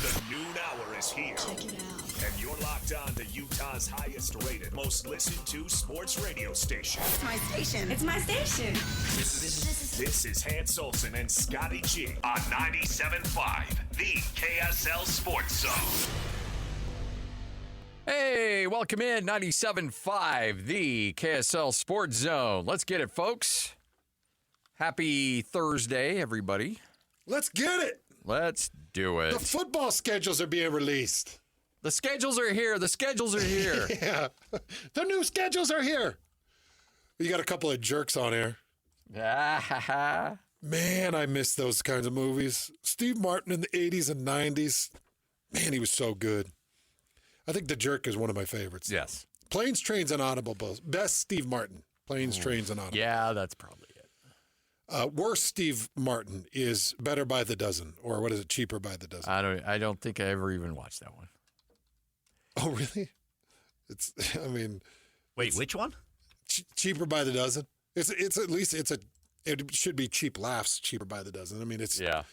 The noon hour is here. Check it out. And you're locked on to Utah's highest rated, most listened to sports radio station. It's my station. It's my station. This is Hans Olsen and Scotty G on 97.5, the KSL Sports Zone. Hey, welcome in 97.5, the KSL Sports Zone. Let's get it, folks. Happy Thursday, everybody. Let's get it. Let's do it. The football schedules are being released. The schedules are here. The schedules are here. Yeah. The new schedules are here. You got a couple of jerks on air. Man, I miss those kinds of movies. Steve Martin in the 80s and 90s. Man, he was so good. I think The Jerk is one of my favorites. Yes. Planes, Trains, and Automobiles. Best Steve Martin. Planes, Trains, and Automobiles. Yeah, that's probably it. Worst Steve Martin is Better by the Dozen, or what is it, Cheaper by the Dozen? I don't think I ever even watched that one. Oh, really? Wait, which one? Cheaper by the Dozen. It should be Cheap Laughs, Cheaper by the Dozen. I mean, it's Yeah.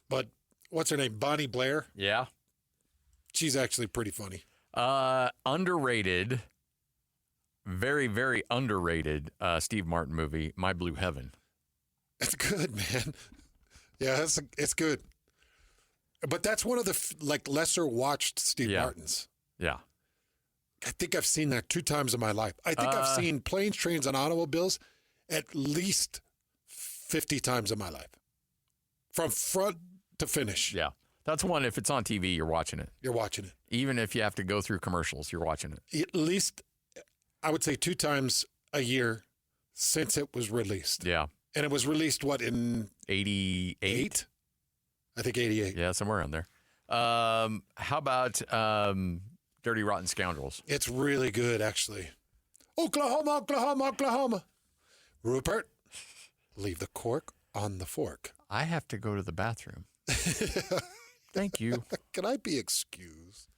But what's her name? Bonnie Blair. Yeah. She's actually pretty funny. Underrated, very, very underrated Steve Martin movie, My Blue Heaven. It's good, man. Yeah, it's good. But that's one of the lesser watched Steve Martins. Yeah. I think I've seen that 2 times in my life. I think I've seen Planes, Trains, and Automobiles at least 50 times in my life. From front to finish. Yeah. That's one, if it's on TV, you're watching it. You're watching it. Even if you have to go through commercials, you're watching it. At least, I would say 2 times a year since it was released. Yeah. And it was released, what, in 88? I think 88. Yeah, somewhere around there. How about Dirty Rotten Scoundrels? It's really good, actually. Oklahoma, Oklahoma, Oklahoma. Rupert, leave the cork on the fork. I have to go to the bathroom. Thank you. Can I be excused?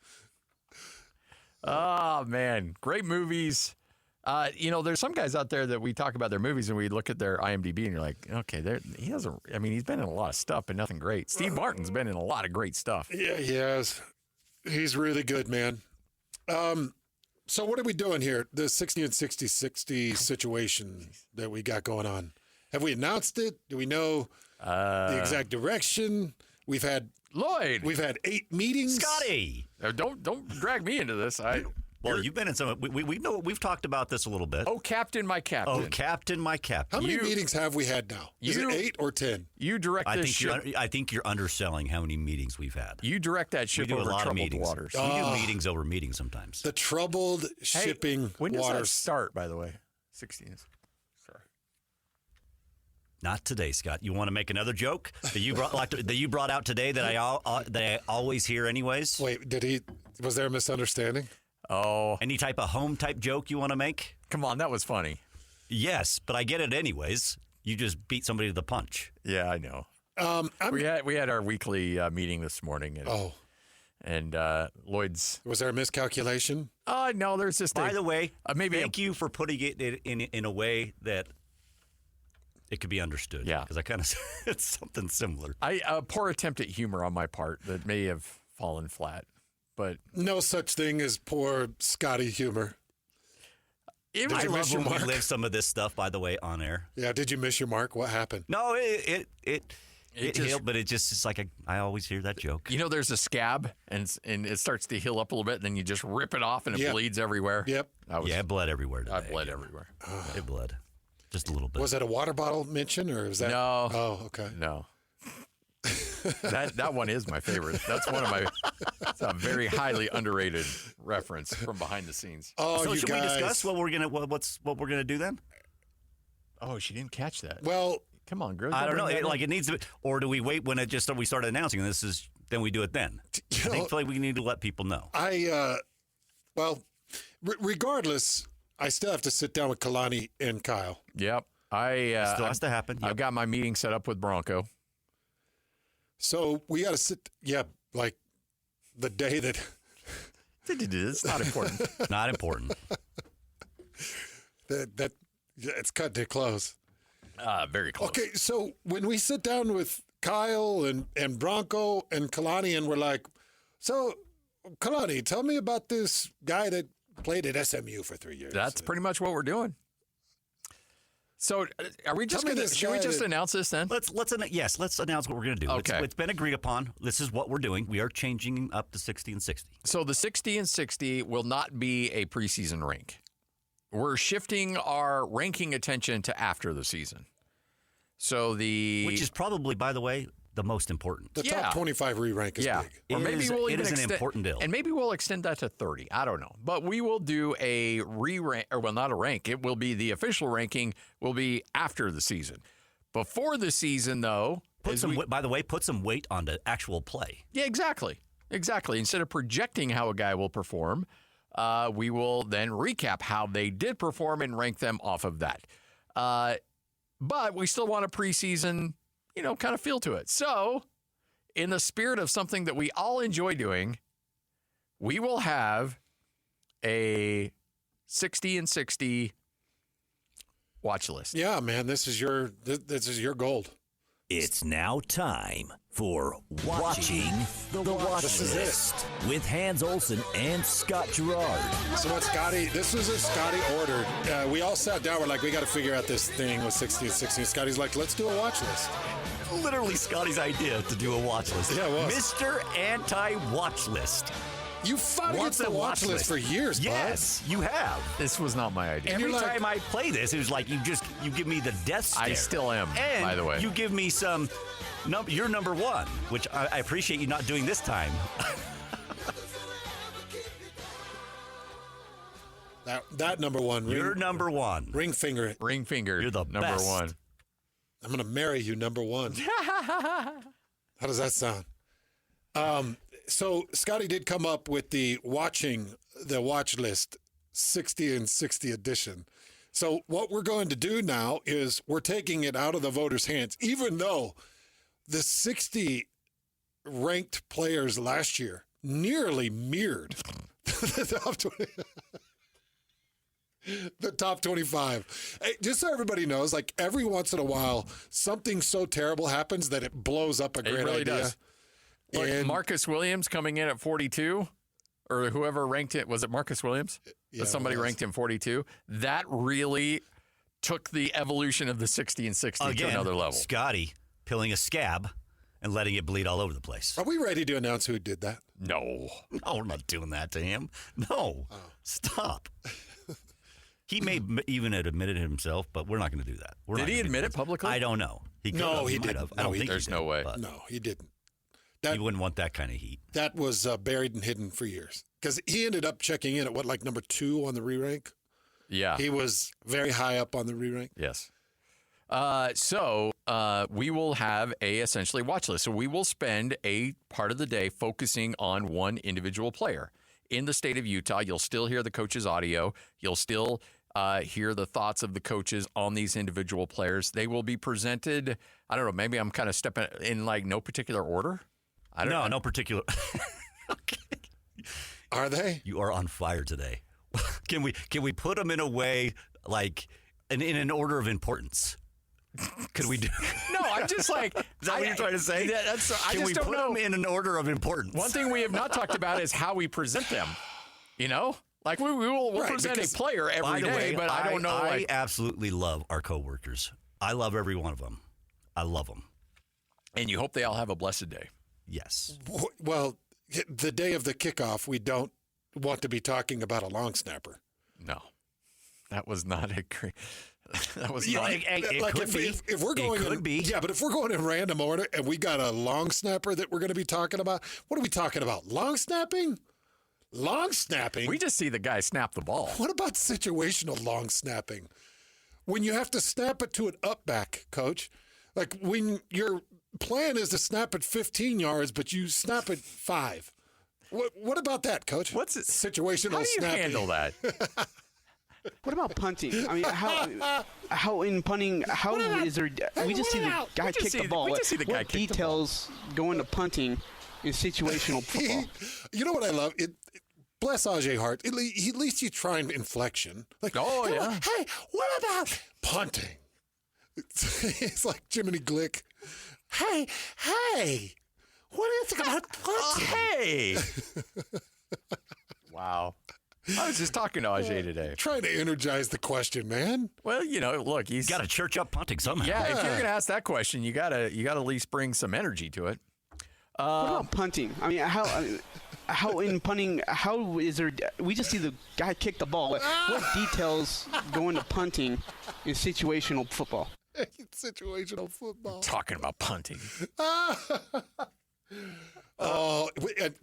Oh, man. Great movies. There's some guys out there that we talk about their movies and we look at their IMDb and you're like, okay, he's been in a lot of stuff, but nothing great. Steve Martin's been in a lot of great stuff. Yeah, he has. He's really good, man. So what are we doing here? The 60 and 60-60 situation that we got going on. Have we announced it? Do we know the exact direction? We've had Lloyd. We've had 8 meetings. Scotty. Don't drag me into this. Well, you've been in some. We know we've talked about this a little bit. Oh, Captain, my Captain. Oh, Captain, my Captain. How many meetings have we had now? Is it 8 or 10? You direct this ship. I think you're underselling how many meetings we've had. You direct that ship over troubled waters. We do meetings over meetings sometimes. The troubled shipping when does waters. that start, by the way? 16. Sorry. Not today, Scott. You want to make another joke that you brought out today that I always hear anyways? Wait, was there a misunderstanding? Oh. Any type of home type joke you want to make? Come on, that was funny. Yes, but I get it anyways. You just beat somebody to the punch. Yeah, I know. We had our weekly meeting this morning. And Lloyd's. Was there a miscalculation? No, there's just. By the way, thank you for putting it in a way that it could be understood. Yeah, because I kind of it's something similar. A poor attempt at humor on my part that may have fallen flat. But no such thing as poor Scotty humor. I love when we live some of this stuff, by the way, on air. Yeah, did you miss your mark? What happened? No, it healed, but it's like I always hear that joke. There's a scab, and it starts to heal up a little bit, and then you just rip it off, and it bleeds everywhere. Yep. It bled everywhere today. I bled everywhere. It bled. Just a little bit. Was it a water bottle mention, or was that? No. Oh, okay. No. that one is my favorite. That's one of my. It's a very highly underrated reference from behind the scenes. Oh, so you should guys. we discuss what we're gonna do then? Oh, she didn't catch that. Well, come on, girl. I don't know. It needs to be, or do we wait when we start announcing? Then we do it then. I feel like we need to let people know. Regardless, I still have to sit down with Kalani and Kyle. Yep. Still has to happen. Yep. I've got my meeting set up with Bronco. So we got to sit, like the day that. It's not important. Not important. That it's cut to close. Very close. Okay, so when we sit down with Kyle and Bronco and Kalani, and we're like, so Kalani, tell me about this guy that played at SMU for 3 years. That's pretty much what we're doing. So, are we just going to? Should we just announce this then? Let's announce what we're going to do. Okay. It's been agreed upon. This is what we're doing. We are changing up to 60 and 60. So the 60 and 60 will not be a preseason rank. We're shifting our ranking attention to after the season. So which is probably, by the way, the most important. The top 25 re-rank is big. Or maybe it is an important deal. And maybe we'll extend that to 30. I don't know. But we will do a re-rank, or well, not a rank. It will be the official ranking will be after the season. Before the season, though. By the way, put some weight on the actual play. Yeah, exactly. Exactly. Instead of projecting how a guy will perform, we will then recap how they did perform and rank them off of that. But we still want a preseason, kind of feel to it. So, in the spirit of something that we all enjoy doing, we will have a 60 and 60 watch list. Yeah, man, this is your gold. It's now time for Watching the Watch List with Hans Olsen and Scott Gerard. So what this was a Scotty ordered. We all sat down. We're like, we got to figure out this thing with 60 and 60. And Scotty's like, let's do a watch list. Literally Scotty's idea to do a watch list. Yeah, it was. Mr. Anti-Watch List. You fought against the watch list for years, bud. Yes, you have. This was not my idea. Every time I play this, it was like you give me the death stare. I still am, and by the way. You give me some. You're number one, which I appreciate you not doing this time. that number one. You're number one. Ring finger. Ring finger. You're the number best. one. I'm going to marry you, number one. How does that sound? So Scotty did come up with the watch list 60 and 60 edition. So what we're going to do now is we're taking it out of the voters' hands, even though the 60 ranked players last year nearly mirrored the top 20. The top 25. Hey, just so everybody knows, like every once in a while, something so terrible happens that it blows up a great really idea. Does. Look, And Marcus Williams coming in at 42, or whoever ranked it, was it Marcus Williams? Yeah, Somebody ranked him 42. That really took the evolution of the 60 and 60 to another level. Scotty peeling a scab and letting it bleed all over the place. Are we ready to announce who did that? No. No, we're not doing that to him. No. Stop. He may even have admitted it himself, but we're not going to do that. Did he admit it publicly? I don't know. He No, could he might didn't. have. No, I don't he think There's he did, no way. but No, he didn't. You wouldn't want that kind of heat. That was buried and hidden for years because he ended up checking in at like number 2 on the re-rank. Yeah. He was very high up on the re-rank. Yes. So we will have essentially watch list. So we will spend a part of the day focusing on one individual player. In the state of Utah, you'll still hear the coach's audio. You'll still hear the thoughts of the coaches on these individual players. They will be presented, I don't know, maybe I'm kind of stepping in like no particular order. I don't know. No particular. Okay. Are they? You are on fire today. Can we put them in a way like in an order of importance? Could we do? No, I'm just like. Is that what you're trying to say? I Can just we don't put know. them in an order of importance? One thing we have not talked about is how we present them. Like we'll Right, present a because, player By every the day, way, but I don't know. I absolutely love our coworkers. I love every one of them. I love them. And you hope they all have a blessed day. Yes. Well, the day of the kickoff, we don't want to be talking about a long snapper. No, that was not a great. That was Yeah, not. it like could be. if we're going It could in, be. Yeah, but if we're going in random order and we got a long snapper that we're going to be talking about, what are we talking about? Long snapping? Long snapping? We just see the guy snap the ball. What about situational long snapping? When you have to snap it to an up back, coach, like when your plan is to snap it 15 yards, but you snap it 5. What about that, coach? What's it? Situational How do you snapping? handle that? What about punting? I mean, how in punting? How is there? We just see the guy kick the ball. we just see the guy What kick the ball. details go into punting in situational football? You know what I love? Bless Ajay Hart. At least you try and inflection. Like, Oh, hey, yeah. Hey, what about punting? It's like Jiminy Glick. Hey, what do you think about punting? Hey. Wow. I was just talking to Ajay today. Trying to energize the question, man. Well, look, he's Got to church up punting somehow. Yeah, if you're going to ask that question, you gotta at least bring some energy to it. What about punting? I mean, how in punting? How is there? We just see the guy kick the ball. What details go into punting in situational football? Situational football. Talking about punting. Oh,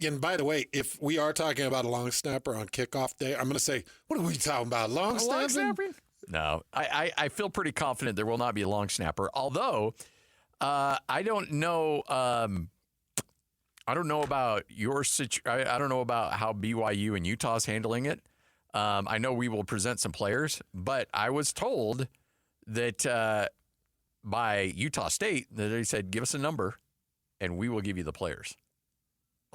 and by the way, if we are talking about a long snapper on kickoff day, I'm going to say, what are we talking about? Long snapping? No, I feel pretty confident there will not be a long snapper. Although, I don't know. I don't know about your I don't know about how BYU and Utah's handling it. I know we will present some players, but I was told that by Utah State that they said, give us a number, and we will give you the players.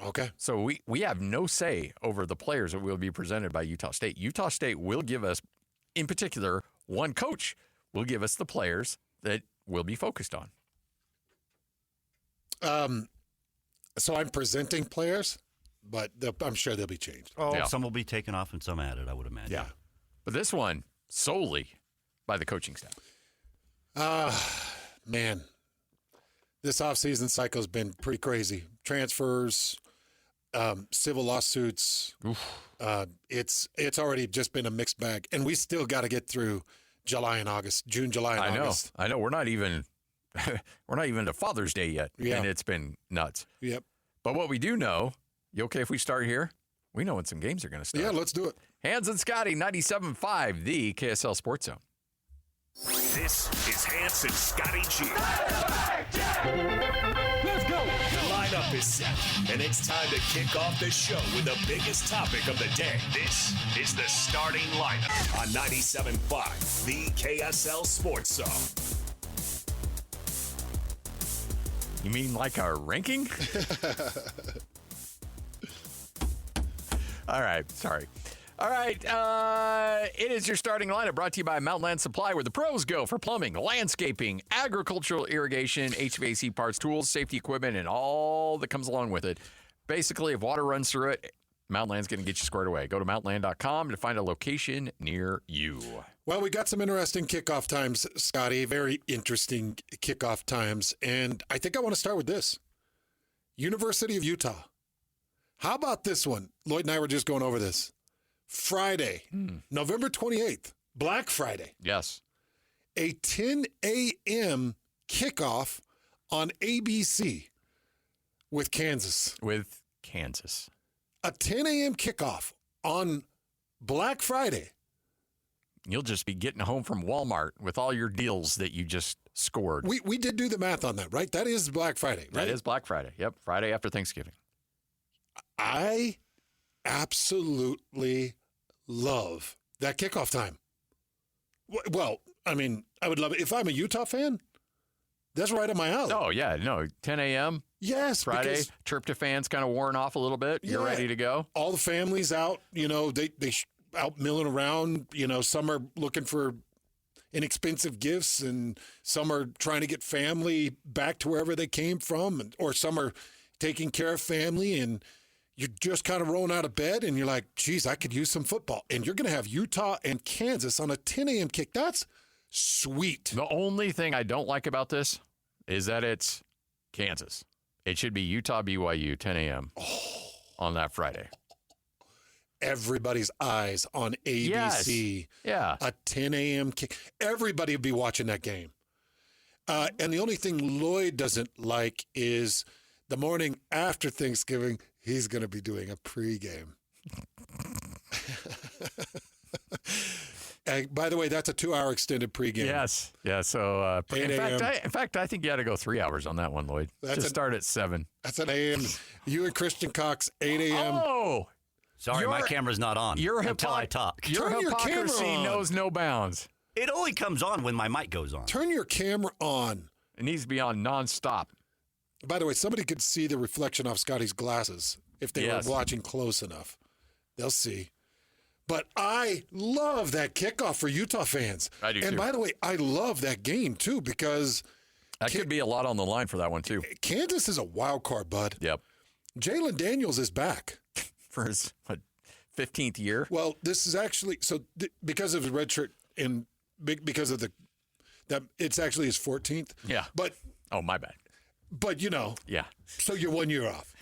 Okay. So we have no say over the players that will be presented by Utah State. Utah State will give us, in particular, one coach will give us the players that we'll be focused on. So I'm presenting players, but I'm sure they'll be changed. Oh, Yeah. some will be taken off and some added, I would imagine. Yeah. But this one solely by the coaching staff. Man, this offseason cycle has been pretty crazy. Transfers, civil lawsuits. It's already just been a mixed bag, and we still got to get through June, July, and August. I know. We're not even to Father's Day yet, Yeah. and it's been nuts. Yep. But what we do know, you okay if we start here? We know when some games are going to start. Yeah, let's do it. Hans and Scotty, 97.5, the KSL Sports Zone. This is Hans and Scotty G. Let's go. The lineup is set, and it's time to kick off the show with the biggest topic of the day. This is the starting lineup on 97.5, the KSL Sports Zone. You mean like our ranking? All right. Sorry. All right. It is your starting lineup brought to you by Mountainland Supply, where the pros go for plumbing, landscaping, agricultural irrigation, HVAC parts, tools, safety equipment, and all that comes along with it. Basically, if water runs through it, Mountainland's going to get you squared away. Go to mountainland.com to find a location near you. Well, we got some interesting kickoff times, Scotty. Very interesting kickoff times. And I think I want to start with this. University of Utah. How about this one? Lloyd and I were just going over this. Friday, November 28th, Black Friday. Yes. A 10 a.m. kickoff on ABC with Kansas. With Kansas. A 10 a.m. kickoff on Black Friday. You'll just be getting home from Walmart with all your deals that you just scored. We did do the math on that, right? That is Black Friday, right? That is Black Friday. Yep. Friday after Thanksgiving. I absolutely love that kickoff time. Well, I mean, I would love it. If I'm a Utah fan, that's right up my alley. Oh, yeah. No, 10 a.m. Yes. Friday. Because Tryptophan's kind of worn off a little bit. You're Yeah. ready to go. all the families out, they out milling around. Some are looking for inexpensive gifts, and some are trying to get family back to wherever they came from, or some are taking care of family, and you're just kind of rolling out of bed, and you're like, geez, I could use some football. And you're going to have Utah and Kansas on a 10 a.m. kick. That's sweet. The only thing I don't like about this is that it's Kansas. It should be Utah BYU 10 a.m. on that Friday. Everybody's eyes on ABC. Yes. Yeah. A 10 a.m. kick. Everybody will be watching that game. And the only thing Lloyd doesn't like is the morning after Thanksgiving, he's going to be doing a pregame. And by the way, that's a 2-hour extended pregame. Yes. Yeah. So, 8 in fact, I think you had to go 3 hours on that one, Lloyd. Just start at 7. That's an AM. You and Christian Cox, 8 a.m. Oh, Sorry, my camera's not on until I talk. Your Turn your hypocrisy camera on. knows no bounds. It only comes on when my mic goes on. Turn your camera on. It needs to be on nonstop. By the way, somebody could see the reflection off Scotty's glasses if they Yes. were watching close enough. They'll see. But I love that kickoff for Utah fans. I do, And too. by the way, I love that game, too, because That could be a lot on the line for that one, too. Kansas is a wild card, bud. Yep. Jalen Daniels is back. For his, 15th year? Well, this is actually because of his red shirt and because of that it's actually his 14th. Yeah. But oh, my bad. But yeah. So you're 1 year off.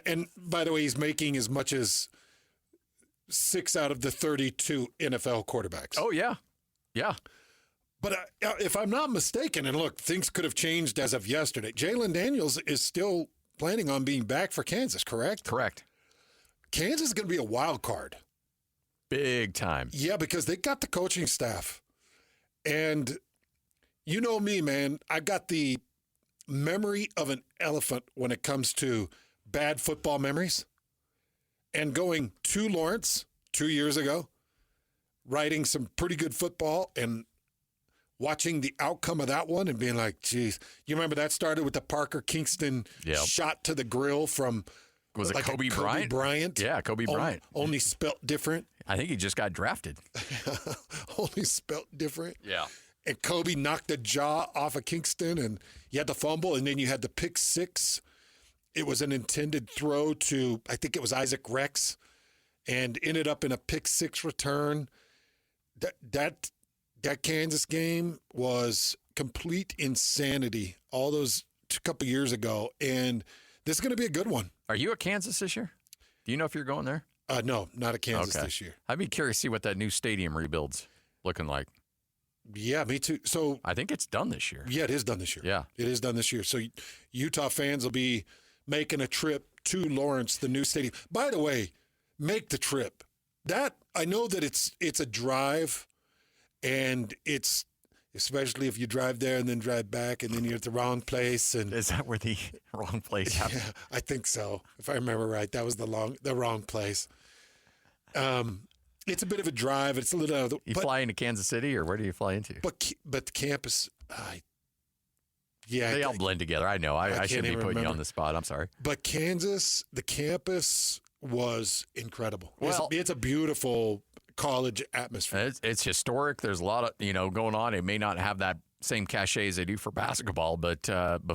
And by the way, he's making as much as 6 out of the 32 NFL quarterbacks. Oh yeah. Yeah. But if I'm not mistaken, and look, things could have changed as of yesterday. Jalen Daniels is still planning on being back for Kansas, correct? Correct. Kansas is going to be a wild card. Big time. Yeah, because they got the coaching staff. And you know me, man. I got the memory of an elephant when it comes to bad football memories. And going to Lawrence 2 years ago, writing some pretty good football and watching the outcome of that one and being like, geez, you remember that started with the Parker Kingston shot to the grill from Was it like Kobe Bryant? Bryant? Yeah, Kobe Bryant. Only spelt different. I think he just got drafted. Only spelt different. Yeah. And Kobe knocked the jaw off of Kingston, and you had the fumble, and then you had the pick six. It was an intended throw to, I think it was Isaac Rex, and ended up in a pick six return. That Kansas game was complete insanity all those couple years ago, and this is going to be a good one. Are you at Kansas this year? Do you know if you're going there? No, not at Kansas this year. I'd be curious to see what that new stadium rebuild's looking like. Yeah, me too. So I think it's done this year. Yeah, it is done this year. Yeah. It is done this year. So Utah fans will be making a trip to Lawrence, the new stadium. By the way, make the trip. That I know that it's a drive, and it's especially if you drive there and then drive back and then you're at the wrong place. And is that where the wrong place happened? Yeah, I think so. If I remember right, that was the wrong place. It's a bit of a drive. It's a little out of the. You fly into Kansas City, or where do you fly into? But the campus, yeah, they all blend together. I know. I shouldn't be putting you on the spot. I'm sorry. But Kansas, the campus was incredible. Well, it's a beautiful college atmosphere. It's historic. There's a lot of going on. It may not have that same cachet as they do for basketball, but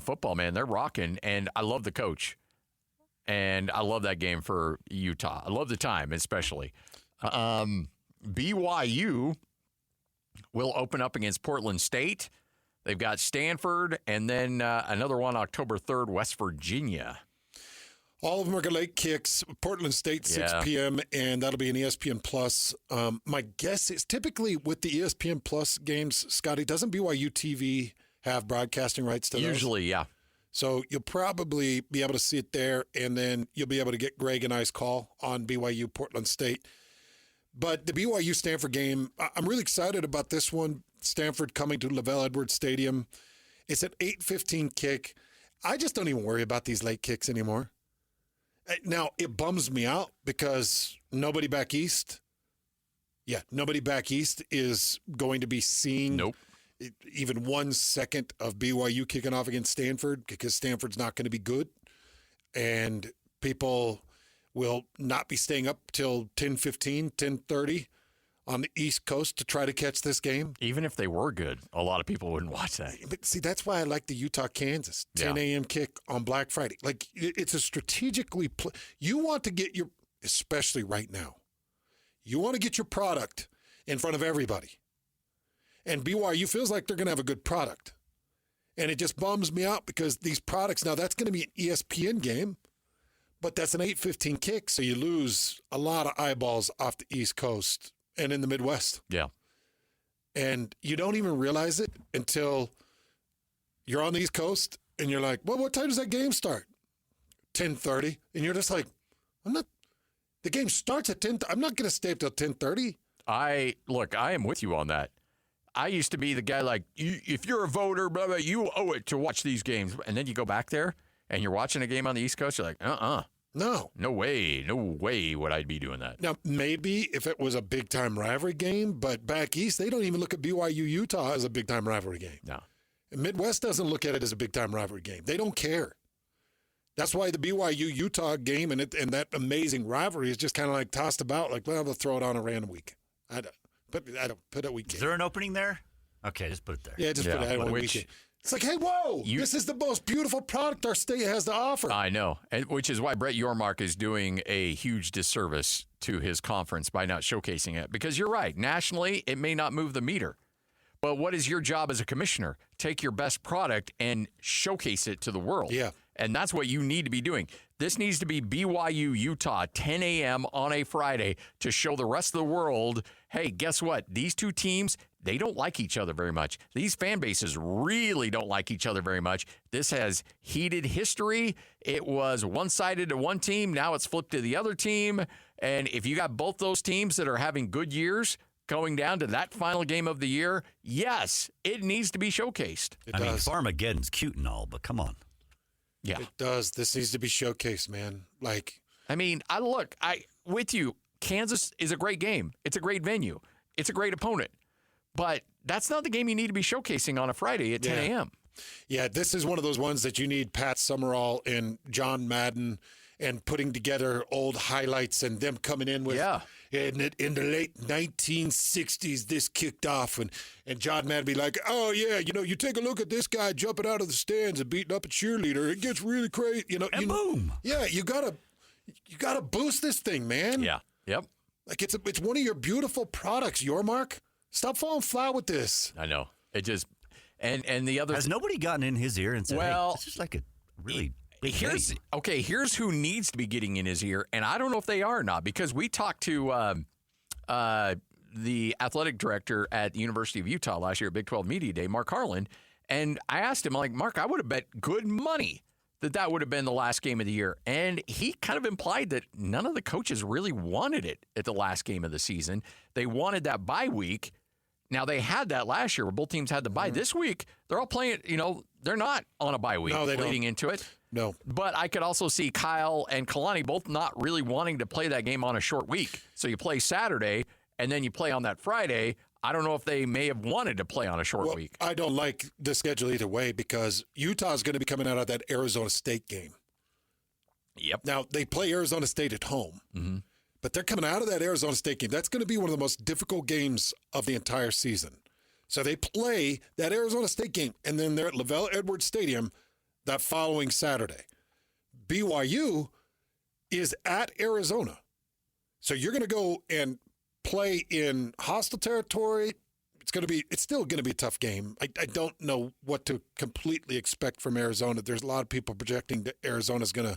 football, man, they're rocking. And I love the coach, and I love that game for Utah. I love the time, especially. BYU will open up against Portland State. They've got Stanford, and then another one October 3rd, West Virginia. All of them are late kicks. Portland State, 6 p.m., and that'll be an ESPN Plus. My guess is typically with the ESPN Plus games, Scotty, doesn't BYU TV have broadcasting rights to those? Usually, yeah. So you'll probably be able to see it there, and then you'll be able to get Greg and I's call on BYU Portland State. But the BYU Stanford game, I'm really excited about this one. Stanford coming to Lavelle Edwards Stadium. It's an 8:15 kick. I just don't even worry about these late kicks anymore. Now, it bums me out because nobody back east is going to be seeing even 1 second of BYU kicking off against Stanford because Stanford's not going to be good. And people will not be staying up till 10:15, 10:30 on the East Coast to try to catch this game. Even if they were good, a lot of people wouldn't watch that. But see, that's why I like the Utah-Kansas 10 a.m. kick on Black Friday. Like, it's a strategically you want to get your, especially right now, you want to get your product in front of everybody. And BYU feels like they're going to have a good product. And it just bums me out because these products, now that's going to be an ESPN game, but that's an 8:15 kick, so you lose a lot of eyeballs off the East Coast and in the Midwest. Yeah. And you don't even realize it until you're on the East Coast and you're like, well, what time does that game start? 10:30. And you're just like, the game starts at 10. I'm not going to stay up till 10:30. I am with you on that. I used to be the guy like, if you're a voter, blah, blah, you owe it to watch these games. And then you go back there and you're watching a game on the East Coast. You're like, no way would I be doing that. Now, maybe if it was a big-time rivalry game, but back east, they don't even look at BYU Utah as a big-time rivalry game. No. And Midwest doesn't look at it as a big-time rivalry game. They don't care. That's why the BYU Utah game and that amazing rivalry is just kind of like tossed about, like, well, they'll throw it on a random week. I don't put a weekend. Is there an opening there? Okay, just put it there. Yeah, just put it on a which weekend. It's like, hey, whoa, this is the most beautiful product our state has to offer. I know, and which is why Brett Yormark is doing a huge disservice to his conference by not showcasing it. Because you're right, nationally, it may not move the meter. But what is your job as a commissioner? Take your best product and showcase it to the world. Yeah. And that's what you need to be doing. This needs to be BYU Utah, 10 a.m. on a Friday to show the rest of the world, hey, guess what? These two teams, they don't like each other very much. These fan bases really don't like each other very much. This has heated history. It was one-sided to one team. Now it's flipped to the other team. And if you got both those teams that are having good years going down to that final game of the year, yes, it needs to be showcased. I mean, Farmageddon's cute and all, but come on. Yeah. It does. This needs to be showcased, man. Like, I mean, with you, Kansas is a great game. It's a great venue. It's a great opponent. But that's not the game you need to be showcasing on a Friday at 10 a.m. Yeah, this is one of those ones that you need Pat Summerall and John Madden and putting together old highlights and them coming in with, in the late 1960s, this kicked off. And John Madden be like, oh, yeah, you take a look at this guy jumping out of the stands and beating up a cheerleader. It gets really crazy. And boom. Yeah, you gotta boost this thing, man. Yeah. Yep. Like it's one of your beautiful products, Yormark. Stop falling flat with this. I know. It just and the other has nobody gotten in his ear and said, well, hey, this is like a really big here's who needs to be getting in his ear, and I don't know if they are or not, because we talked to the athletic director at the University of Utah last year at Big 12 Media Day, Mark Harlan, and I asked him, like, Mark, I would have bet good money that would have been the last game of the year. And he kind of implied that none of the coaches really wanted it at the last game of the season. They wanted that bye week. Now, they had that last year where both teams had the bye. This week, they're all playing, they're not on a bye week leading into it. No. But I could also see Kyle and Kalani both not really wanting to play that game on a short week. So you play Saturday, and then you play on that Friday. I don't know if they may have wanted to play on a short week. I don't like the schedule either way because Utah's going to be coming out of that Arizona State game. Yep. Now, they play Arizona State at home, but they're coming out of that Arizona State game. That's going to be one of the most difficult games of the entire season. So they play that Arizona State game, and then they're at Lavelle Edwards Stadium that following Saturday. BYU is at Arizona. So you're going to go and play in hostile territory. It's still going to be a tough game. I don't know what to completely expect from Arizona. There's a lot of people projecting that Arizona's going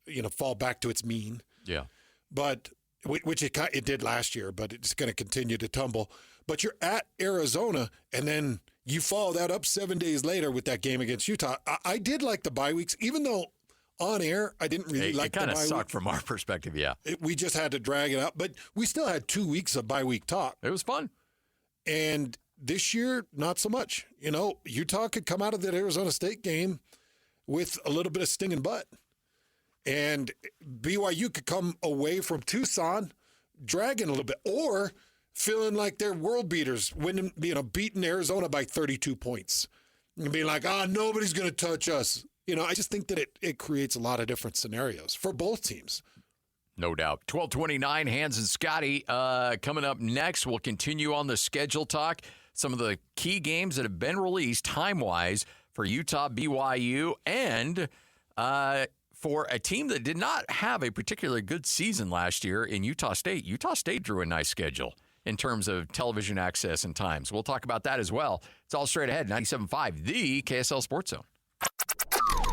to, fall back to its mean. Yeah. But which it did last year, but it's going to continue to tumble. But you're at Arizona, and then you follow that up 7 days later with that game against Utah. I did like the bye weeks, even though on air, I didn't really like the bye week. It kind of sucked from our perspective, yeah. We just had to drag it out, but we still had 2 weeks of bye week talk. It was fun. And this year, not so much. Utah could come out of that Arizona State game with a little bit of stinging butt. And BYU could come away from Tucson dragging a little bit, or feeling like they're world beaters, beating Arizona by 32 points. And being like, nobody's going to touch us. I just think that it creates a lot of different scenarios for both teams. No doubt. 12:29, Hans and Scotty coming up next. We'll continue on the schedule talk. Some of the key games that have been released time-wise for Utah, BYU, and for a team that did not have a particularly good season last year in Utah State. Utah State drew a nice schedule in terms of television access and times. We'll talk about that as well. It's all straight ahead. 97.5, the KSL Sports Zone.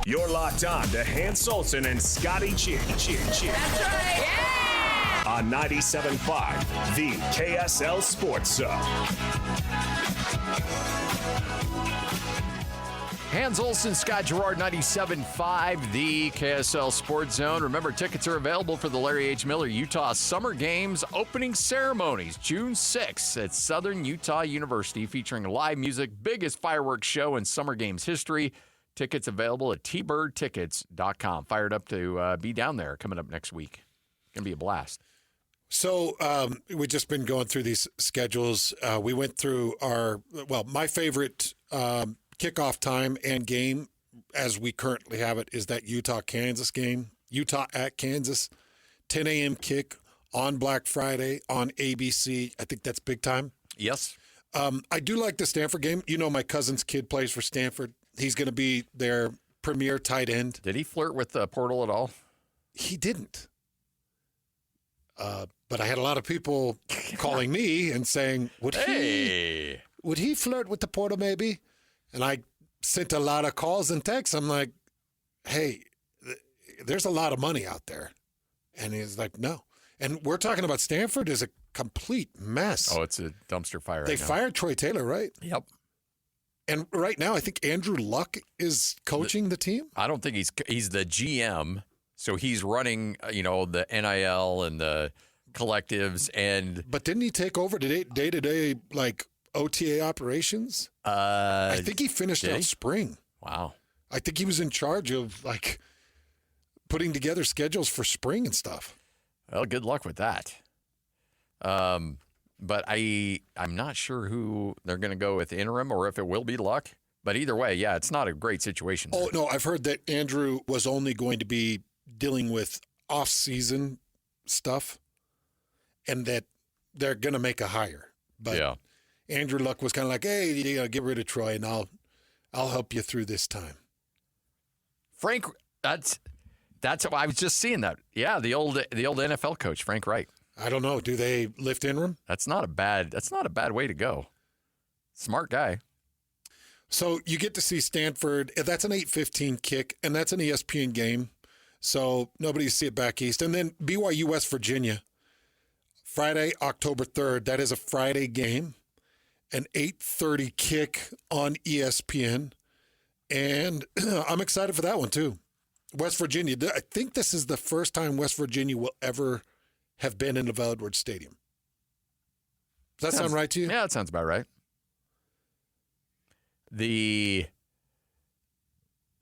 You're locked on to Hans Olsen and Scotty Chin. That's right. Yeah! On 97.5, the KSL Sports Zone. Hans Olsen, Scott Gerard, 97.5, the KSL Sports Zone. Remember, tickets are available for the Larry H. Miller Utah Summer Games opening ceremonies, June 6th at Southern Utah University, featuring live music, biggest fireworks show in Summer Games history. Tickets available at tbirdtickets.com. Fired up to be down there coming up next week. Going to be a blast. So we've just been going through these schedules. We went through my favorite kickoff time and game as we currently have it is that Utah-Kansas game. Utah at Kansas, 10 a.m. kick on Black Friday on ABC. I think that's big time. Yes. I do like the Stanford game. You know, my cousin's kid plays for Stanford. He's going to be their premier tight end. Did he flirt with the portal at all? He didn't. But I had a lot of people calling me and saying, would he flirt with the portal maybe? And I sent a lot of calls and texts. I'm like, hey, there's a lot of money out there. And he's like, no. And we're talking about Stanford is a complete mess. Oh, it's a dumpster fire They right now. fired Troy Taylor, right? Yep. And right now, I think Andrew Luck is coaching the team. I don't think he's the GM, so he's running, the NIL and the collectives But didn't he take over day-to-day, like, OTA operations? I think he finished out spring. Wow. I think he was in charge of, like, putting together schedules for spring and stuff. Well, good luck with that. But I'm not sure who they're going to go with interim or if it will be Luck. But either way, yeah, it's not a great situation. Oh, no, I've heard that Andrew was only going to be dealing with off-season stuff and that they're going to make a hire. But yeah. Andrew Luck was kind of like, hey, you got to get rid of Troy, and I'll help you through this time. Frank, that's I was just seeing that. Yeah, the old NFL coach, Frank Wright. I don't know. Do they lift interim? That's not a bad way to go. Smart guy. So you get to see Stanford. That's an 8:15 kick, and that's an ESPN game. So nobody see it back east. And then BYU West Virginia, Friday, October 3rd. That is a Friday game, an 8:30 kick on ESPN. And I'm excited for that one, too. West Virginia. I think this is the first time West Virginia will ever have been in the Val Edwards Stadium. Does that sound right to you? Yeah, that sounds about right. The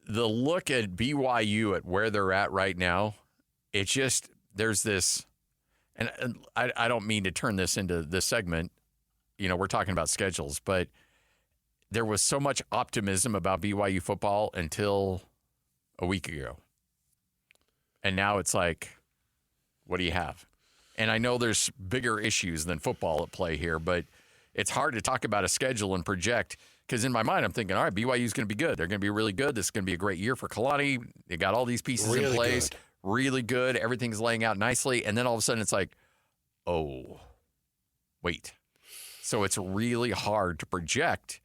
look at BYU at where they're at right now, it's just there's this, and I don't mean to turn this into this segment. We're talking about schedules, but there was so much optimism about BYU football until a week ago. And now it's like, what do you have? And I know there's bigger issues than football at play here, but it's hard to talk about a schedule and project because in my mind, I'm thinking, all right, BYU's going to be good. They're going to be really good. This is going to be a great year for Kalani. They got all these pieces in place. Good. Really good. Everything's laying out nicely. And then all of a sudden it's like, oh, wait. So it's really hard to project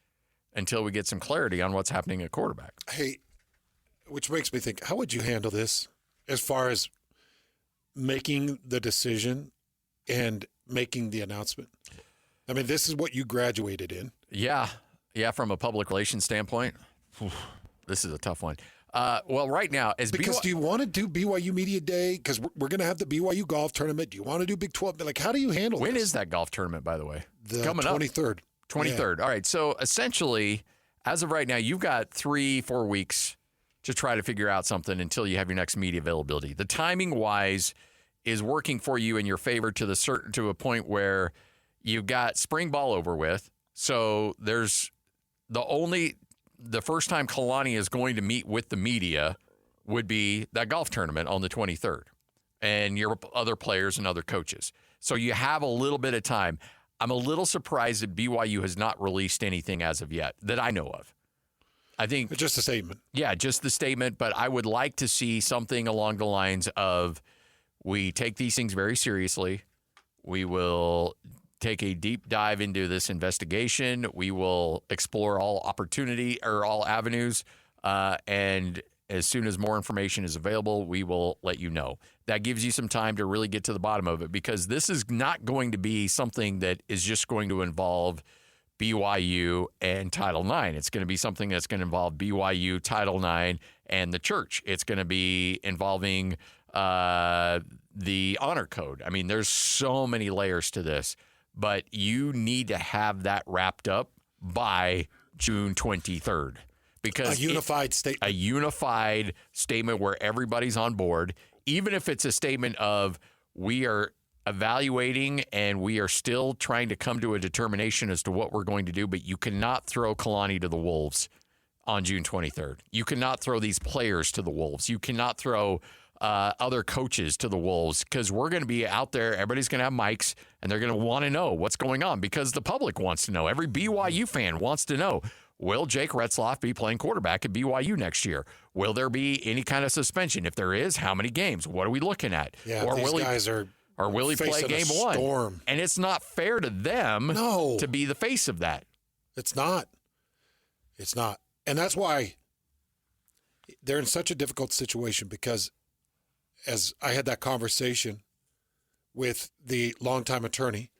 until we get some clarity on what's happening at quarterback. Hey, which makes me think, how would you handle this as far as making the decision and making the announcement? I mean, this is what you graduated in. Yeah, from a public relations standpoint, this is a tough one. Well, right now, do you want to do BYU Media Day? Because we're going to have the BYU golf tournament. Do you want to do Big 12? Like, how do you handle When this? is that golf tournament, by the way? The Coming 23rd. up. 23rd. Yeah. All right. So essentially, as of right now, you've got 3-4 weeks to try to figure out something until you have your next media availability. The timing-wise is working for you in your favor to a point where you've got spring ball over with. So there's the first time Kalani is going to meet with the media would be that golf tournament on the 23rd and your other players and other coaches. So you have a little bit of time. I'm a little surprised that BYU has not released anything as of yet that I know of. I think It's just a statement. Yeah, just the statement, but I would like to see something along the lines of we take these things very seriously. We will take a deep dive into this investigation. We will explore all opportunity or all avenues. And as soon as more information is available, we will let you know. That gives you some time to really get to the bottom of it because this is not going to be something that is just going to involve BYU and Title IX. It's going to be something that's going to involve BYU, Title IX, and the church. It's going to be involving the honor code. I mean, there's so many layers to this, but you need to have that wrapped up by June 23rd. Because a unified statement. A unified statement where everybody's on board, even if it's a statement of we are evaluating and we are still trying to come to a determination as to what we're going to do, but you cannot throw Kalani to the wolves on June 23rd. You cannot throw these players to the wolves. You cannot throw other coaches to the Wolves, because we're going to be out there. Everybody's going to have mics, and they're going to want to know what's going on because the public wants to know. Every BYU fan wants to know, will Jake Retzlaff be playing quarterback at BYU next year? Will there be any kind of suspension? If there is, how many games? What are we looking at? Yeah, or these will guys are or will he play facing game a one? storm. And it's not fair to them No. to be the face of that. It's not. It's not. And that's why they're in such a difficult situation, because as I had that conversation with the longtime attorney,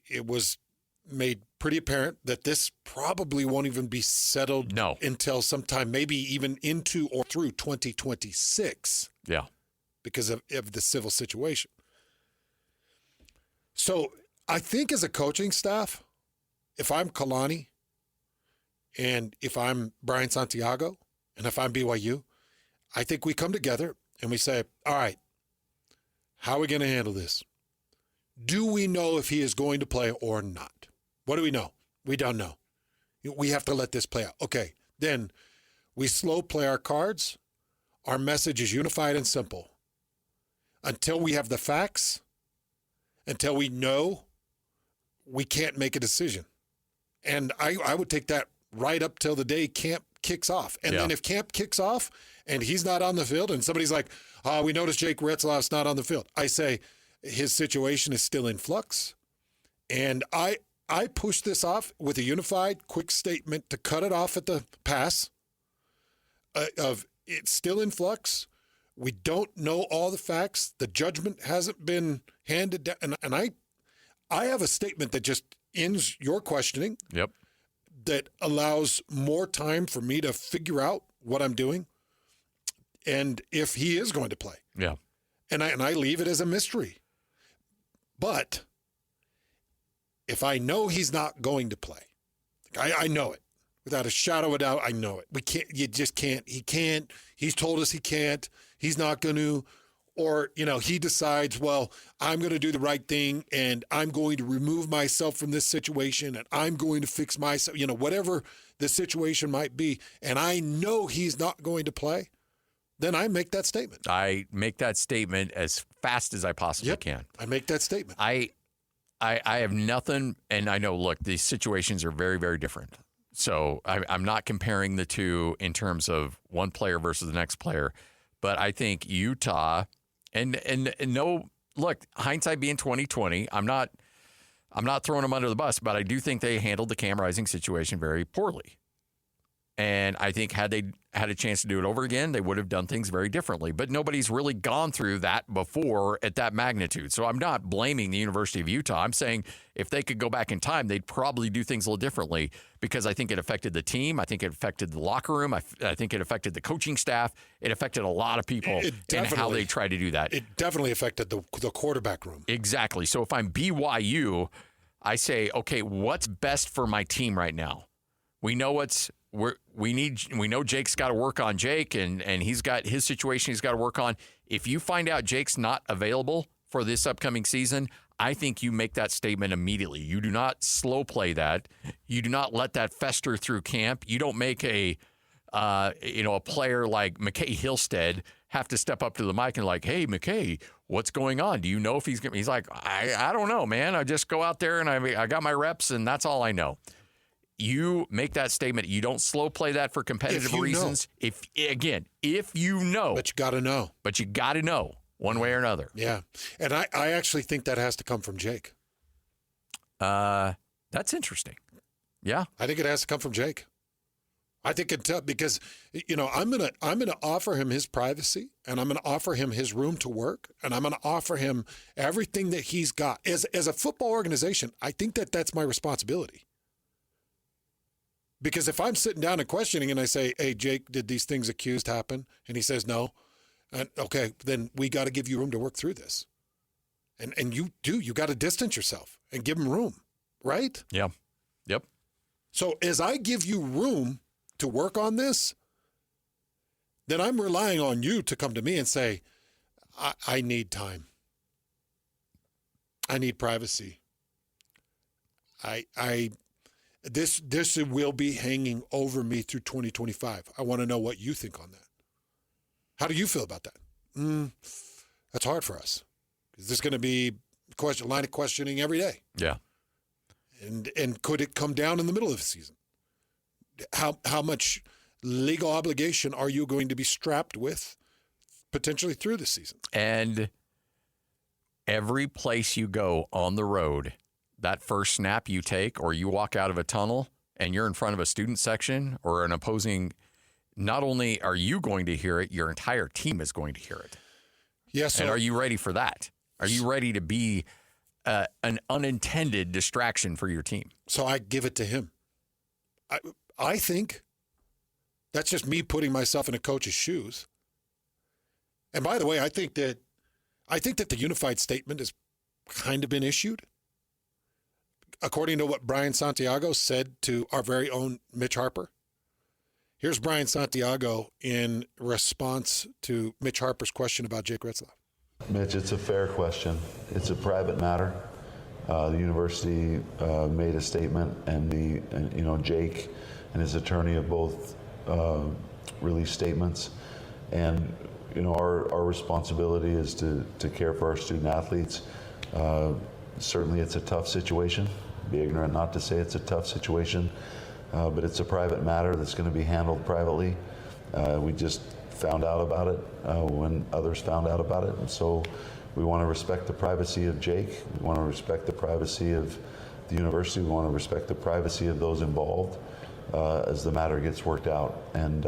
it was made pretty apparent that this probably won't even be settled until sometime, maybe even into or through 2026. Yeah. Because of the civil situation. So I think as a coaching staff, if I'm Kalani and if I'm Brian Santiago and if I'm BYU, I think we come together and we say, all right, how are we going to handle this? Do we know if he is going to play or not? What do we know? We don't know. We have to let this play out. Okay, then we slow play our cards. Our message is unified and simple. Until we have the facts, until we know, we can't make a decision. And I would take that right up till the day camp kicks off. And then if camp kicks off and he's not on the field and somebody's like, we noticed Jake Retzlaff's not on the field, I say his situation is still in flux. And I push this off with a unified, quick statement to cut it off at the pass of it's still in flux. We don't know all the facts. The judgment hasn't been handed down. And I have a statement that just ends your questioning. Yep. That allows more time for me to figure out what I'm doing and if he is going to play. Yeah. And I leave it as a mystery. But if I know he's not going to play, I know it. Without a shadow of a doubt, I know it. We can't, you just can't. He can't. He's told us he can't. He's not going to. Or, he decides, well, I'm going to do the right thing and I'm going to remove myself from this situation and I'm going to fix myself, whatever the situation might be. And I know he's not going to play. Then I make that statement. I make that statement as fast as I possibly can. I make that statement. I have nothing, and I know, look, these situations are very, very different. So I'm not comparing the two in terms of one player versus the next player, but I think Utah and no, look, hindsight being 2020, I'm not throwing them under the bus, but I do think they handled the Cam Rising situation very poorly. And I think had they had a chance to do it over again, they would have done things very differently. But nobody's really gone through that before at that magnitude. So I'm not blaming the University of Utah. I'm saying if they could go back in time, they'd probably do things a little differently because I think it affected the team. I think it affected the locker room. I think it affected the coaching staff. It affected a lot of people in how they tried to do that. It definitely affected the quarterback room. Exactly. So if I'm BYU, I say, okay, what's best for my team right now? We know we know Jake's got to work on Jake and he's got his situation he's got to work on. If you find out Jake's not available for this upcoming season, I think you make that statement immediately. You do not slow play that. You do not let that fester through camp. You don't make a player like McKay Hillstead have to step up to the mic and like, hey, McKay, what's going on? Do you know if he's going to? He's like, I don't know, man. I just go out there and I got my reps and that's all I know. You make that statement. You don't slow play that for competitive reasons. Know. If you know. But you got to know. But you got to know one way or another. Yeah. And I actually think that has to come from Jake. That's interesting. Yeah. I think it has to come from Jake. I think because I'm gonna offer him his privacy and I'm gonna offer him his room to work and I'm gonna offer him everything that he's got. As a football organization, I think that's my responsibility. Because if I'm sitting down and questioning and I say, hey, Jake, did these things accused happen? And he says no. And okay, then we got to give you room to work through this. And you got to distance yourself and give him room, right? Yeah. Yep. So as I give you room to work on this, then I'm relying on you to come to me and say, I need time. I need privacy. This will be hanging over me through 2025. I want to know what you think on that. How do you feel about that? that's hard for us. There's going to be line of questioning every day. Yeah. And could it come down in the middle of the season? How much legal obligation are you going to be strapped with potentially through the season? And every place you go on the road, that first snap you take or you walk out of a tunnel and you're in front of a student section or an opposing, not only are you going to hear it, your entire team is going to hear it. Yes. And are you ready for that? Are you ready to be an unintended distraction for your team? So I give it to him. I think that's just me putting myself in a coach's shoes. And by the way, I think that the unified statement has kind of been issued. According to what Brian Santiago said to our very own Mitch Harper. Here's Brian Santiago in response to Mitch Harper's question about Jake Retzlaff. Mitch, it's a fair question. It's a private matter. The university made a statement, and Jake and his attorney have both released statements. And our responsibility is to care for our student athletes. Certainly, it's a tough situation. Be ignorant not to say it's a tough situation, but it's a private matter that's going to be handled privately. We just found out about it when others found out about it, and so we want to respect the privacy of Jake. We want to respect the privacy of the university. We want to respect the privacy of those involved as the matter gets worked out, and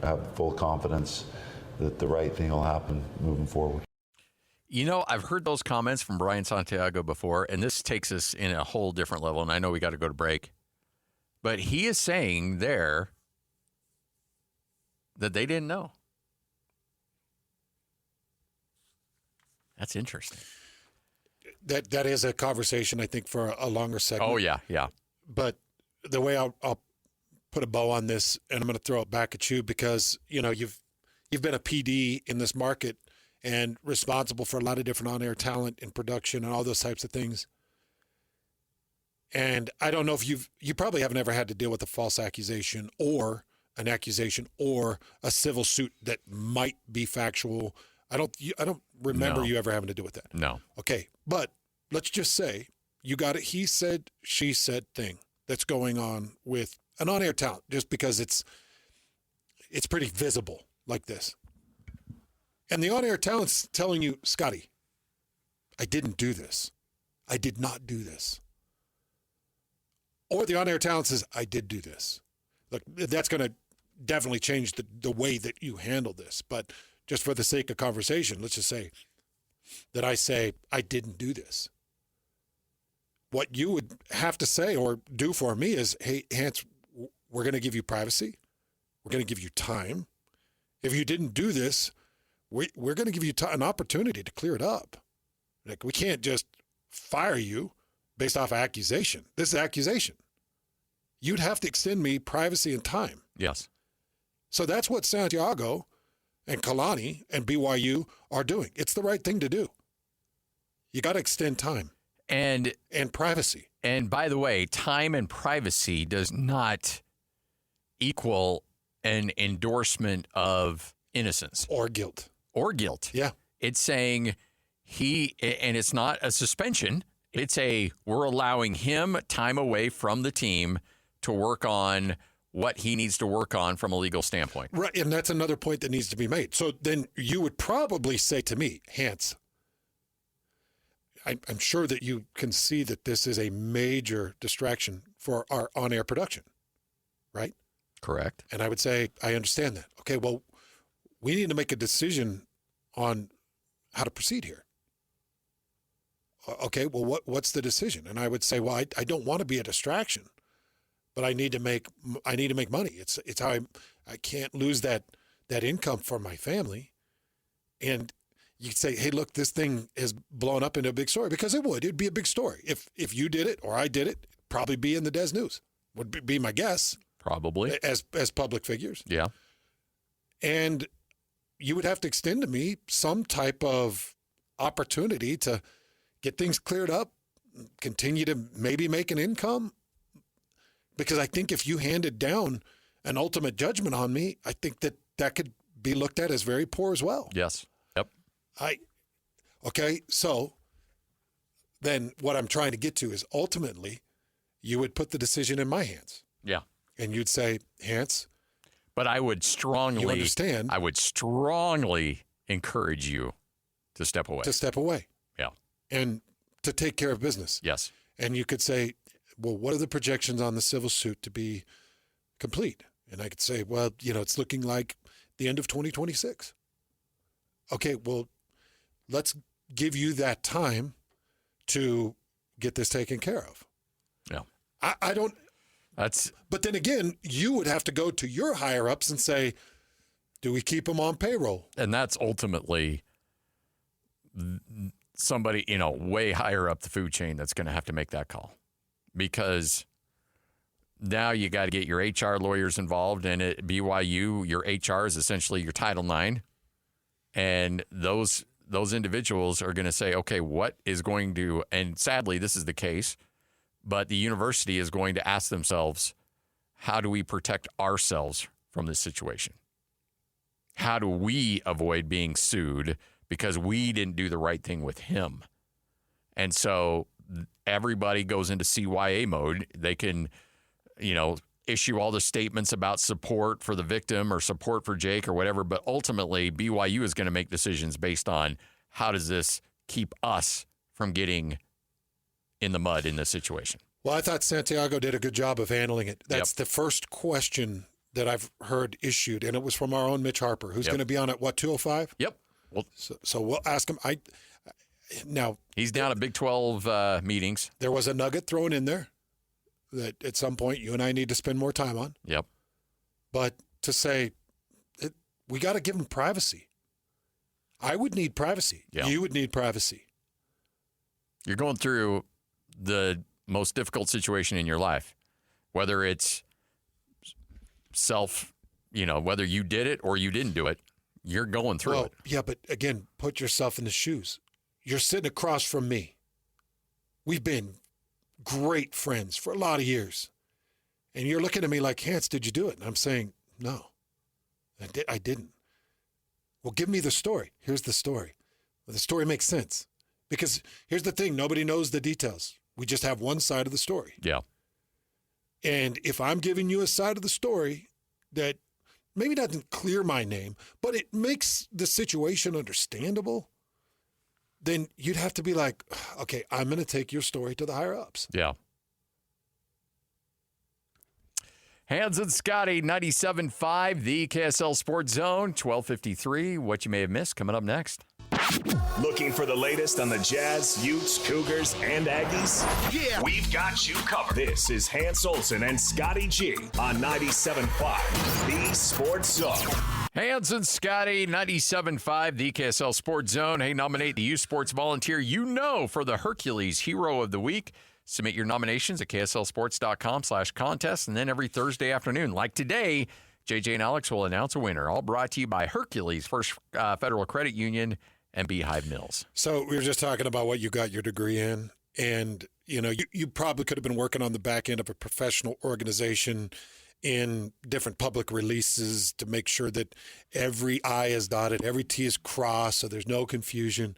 have full confidence that the right thing will happen moving forward. I've heard those comments from Brian Santiago before, and this takes us in a whole different level, and I know we got to go to break. But he is saying there that they didn't know. That's interesting. That is a conversation, I think, for a longer segment. Oh, yeah. But the way I'll put a bow on this, and I'm going to throw it back at you because, you've been a PD in this market and responsible for a lot of different on-air talent and production and all those types of things. And I don't know if you probably haven't ever had to deal with a false accusation or an accusation or a civil suit that might be factual. I don't remember you ever having to deal with that. No. Okay, but let's just say you got a he said, she said thing that's going on with an on-air talent just because it's pretty visible like this. And the on-air talent's telling you, Scotty, I didn't do this. I did not do this. Or the on-air talent says, I did do this. Look, that's going to definitely change the way that you handle this. But just for the sake of conversation, let's just say that I say, I didn't do this. What you would have to say or do for me is, hey, Hans, we're going to give you privacy. We're going to give you time. If you didn't do this, we're going to give you an opportunity to clear it up. Like, we can't just fire you based off accusation. This is accusation. You'd have to extend me privacy and time. Yes. So that's what Santiago and Kalani and BYU are doing. It's the right thing to do. You got to extend time and privacy. And by the way, time and privacy does not equal an endorsement of innocence or guilt. Yeah. It's saying and it's not a suspension. It's we're allowing him time away from the team to work on what he needs to work on from a legal standpoint. Right, and that's another point that needs to be made. So then you would probably say to me, Hans, I'm sure that you can see that this is a major distraction for our on-air production, right? Correct. And I would say, I understand that. Okay, well, we need to make a decision on how to proceed here. Okay, well, what's the decision? And I would say, well, I don't want to be a distraction, but I need to make money. It's how I can't lose that income for my family. And you could say, hey, look, this thing has blown up into a big story, because it'd be a big story. If you did it or I did it, it'd probably be in the Des News, would be my guess. Probably. As public figures. Yeah. And you would have to extend to me some type of opportunity to get things cleared up, continue to maybe make an income. Because I think if you handed down an ultimate judgment on me, I think that could be looked at as very poor as well. Yes. Okay, so then what I'm trying to get to is ultimately you would put the decision in my hands. Yeah. And you'd say, Hans. But I would strongly, you understand. I would strongly encourage you to step away. To step away. Yeah. And to take care of business. Yes. And you could say, well, what are the projections on the civil suit to be complete? And I could say, well, it's looking like the end of 2026. Okay, well, let's give you that time to get this taken care of. Yeah. I don't. That's. But then again, you would have to go to your higher ups and say, do we keep them on payroll? And that's ultimately somebody, way higher up the food chain that's going to have to make that call. Because now you got to get your HR lawyers involved. And at BYU, your HR is essentially your Title IX. And those individuals are going to say, okay, what is going to, and sadly, this is the case, but the university is going to ask themselves, how do we protect ourselves from this situation? How do we avoid being sued because we didn't do the right thing with him? And so everybody goes into CYA mode. They can, issue all the statements about support for the victim or support for Jake or whatever, but ultimately BYU is going to make decisions based on how does this keep us from getting in the mud in this situation. Well, I thought Santiago did a good job of handling it. That's the first question that I've heard issued, and it was from our own Mitch Harper, who's going to be on at, 2:05? Yep. Well, so we'll ask him. Now he's down at Big 12 meetings. There was a nugget thrown in there that at some point you and I need to spend more time on. Yep. But to say, we got to give him privacy. I would need privacy. Yeah. You would need privacy. You're going through the most difficult situation in your life, whether it's whether you did it or you didn't do it, you're going through it. Yeah, but again, put yourself in the shoes. You're sitting across from me. We've been great friends for a lot of years. And you're looking at me like, Hans, did you do it? And I'm saying, no, I didn't. Well, give me the story. Here's the story. Well, the story makes sense. Because here's the thing. Nobody knows the details. We just have one side of the story. Yeah. And if I'm giving you a side of the story that maybe doesn't clear my name, but it makes the situation understandable, then you'd have to be like, okay, I'm going to take your story to the higher ups. Yeah. Hans and Scotty, 97.5, the KSL Sports Zone, 12:53. What you may have missed coming up next. Looking for the latest on the Jazz, Utes, Cougars, and Aggies? Yeah. We've got you covered. This is Hans Olsen and Scotty G on 97.5, the Sports Zone. Hans and Scotty, 97.5, the KSL Sports Zone. Hey, nominate the U Sports volunteer for the Hercules Hero of the Week. Submit your nominations at kslsports.com/contest. And then every Thursday afternoon, like today, JJ and Alex will announce a winner. All brought to you by Hercules, First Federal Credit Union, and Beehive Mills. So we were just talking about what you got your degree in. And, you probably could have been working on the back end of a professional organization in different public releases to make sure that every I is dotted, every T is crossed, so there's no confusion.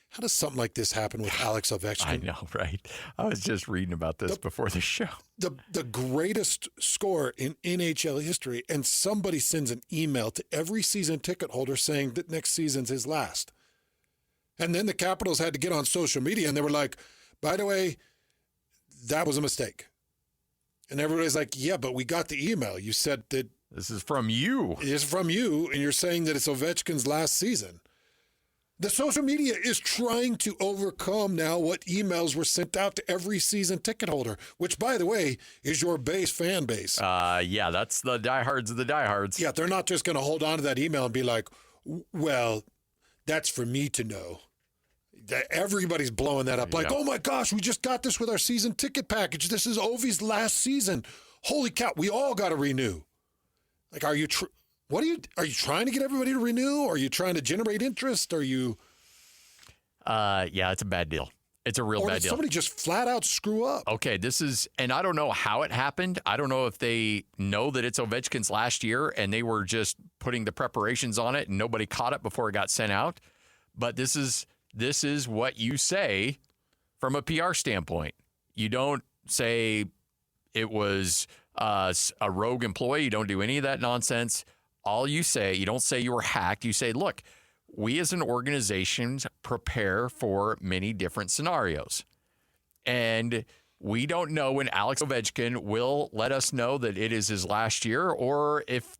How does something like this happen with Alex Ovechkin? I know, right? I was just reading about this before the show. The greatest scorer in NHL history, and somebody sends an email to every season ticket holder saying that next season's his last. And then the Capitals had to get on social media, and they were like, by the way, that was a mistake. And everybody's like, yeah, but we got the email. You said that this is from you. It's from you, and you're saying that it's Ovechkin's last season. The social media is trying to overcome now what emails were sent out to every season ticket holder, which, by the way, is your base fan base. Yeah, that's the diehards of the diehards. Yeah, they're not just going to hold on to that email and be like, well, that's for me to know. Everybody's blowing that up. Like, oh my gosh, we just got this with our season ticket package. This is Ovi's last season. Holy cow, we all got to renew. Like, are you trying to get everybody to renew? Or are you trying to generate interest? Are you? Yeah, it's a bad deal. It's a real bad deal. Or did somebody just flat out screw up? Okay, and I don't know how it happened. I don't know if they know that it's Ovechkin's last year and they were just putting the preparations on it and nobody caught it before it got sent out. But this is what you say from a PR standpoint. You don't say it was a rogue employee. You don't do any of that nonsense. All you say, you don't say you were hacked. You say, look, we as an organization prepare for many different scenarios. And we don't know when Alex Ovechkin will let us know that it is his last year, or if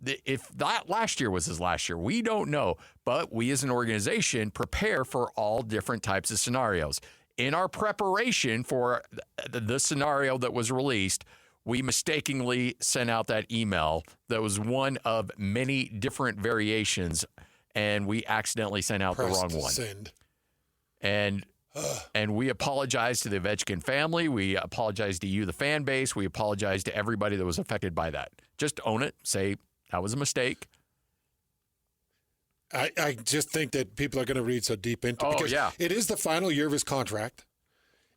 that last year was his last year. We don't know. But we as an organization prepare for all different types of scenarios. In our preparation for the scenario that was released, we mistakenly sent out that email that was one of many different variations, and we accidentally sent out the wrong one. Send. And we apologize to the Ovechkin family. We apologize to you, the fan base. We apologize to everybody that was affected by that. Just own it. Say, that was a mistake. I just think that people are going to read so deep into it because it is the final year of his contract.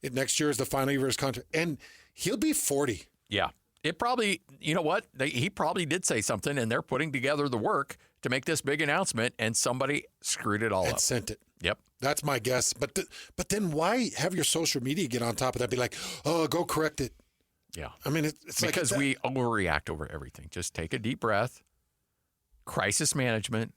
Next year is the final year of his contract. And he'll be 40. Yeah. It probably, you know what? He probably did say something, and they're putting together the work to make this big announcement, and somebody screwed it all up. And sent it. Yep. That's my guess. But then why have your social media get on top of that? Be like, oh, go correct it. Yeah. I mean, it's because like we overreact over everything. Just take a deep breath. Crisis management.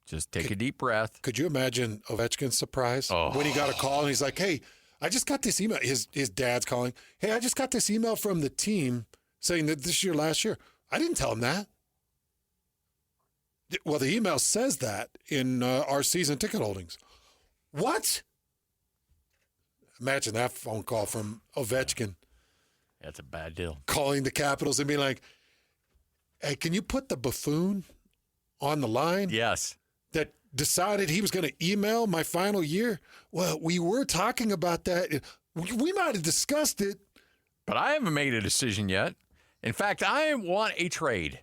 Just take a deep breath. Could you imagine Ovechkin's surprise when he got a call and he's like, hey, I just got this email. His dad's calling. Hey, I just got this email from the team saying that this is your last year. I didn't tell him that. Well, the email says that in our season ticket holdings. What? Imagine that phone call from Ovechkin. That's a bad deal. Calling the Capitals and being like, hey, can you put the buffoon on the line? Yes. That decided he was going to email my final year? Well, we were talking about that. We might have discussed it. But I haven't made a decision yet. In fact, I want a trade.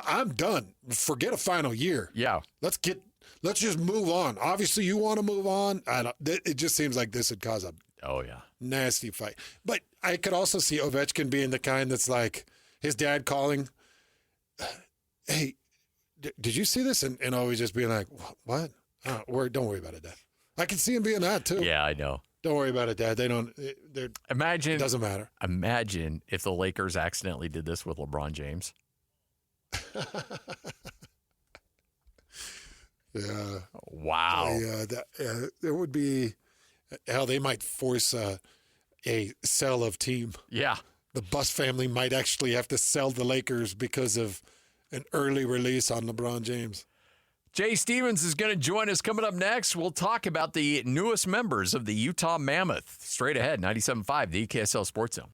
I'm done. Forget a final year. Yeah. Let's just move on. Obviously, you want to move on. It just seems like this would cause a nasty fight. But I could also see Ovechkin being the kind that's like his dad calling, hey, did you see this? And always just being like, what? Don't worry about it, Dad. I can see him being that too. Yeah, I know. Don't worry about it, Dad. It doesn't matter. Imagine if the Lakers accidentally did this with LeBron James. Yeah. Wow. Yeah, there would be. Hell, they might force a sell of team. Yeah. The Bus family might actually have to sell the Lakers because of an early release on LeBron James. Jay Stevens is going to join us coming up next. We'll talk about the newest members of the Utah Mammoth. Straight ahead, 97.5, the KSL Sports Zone.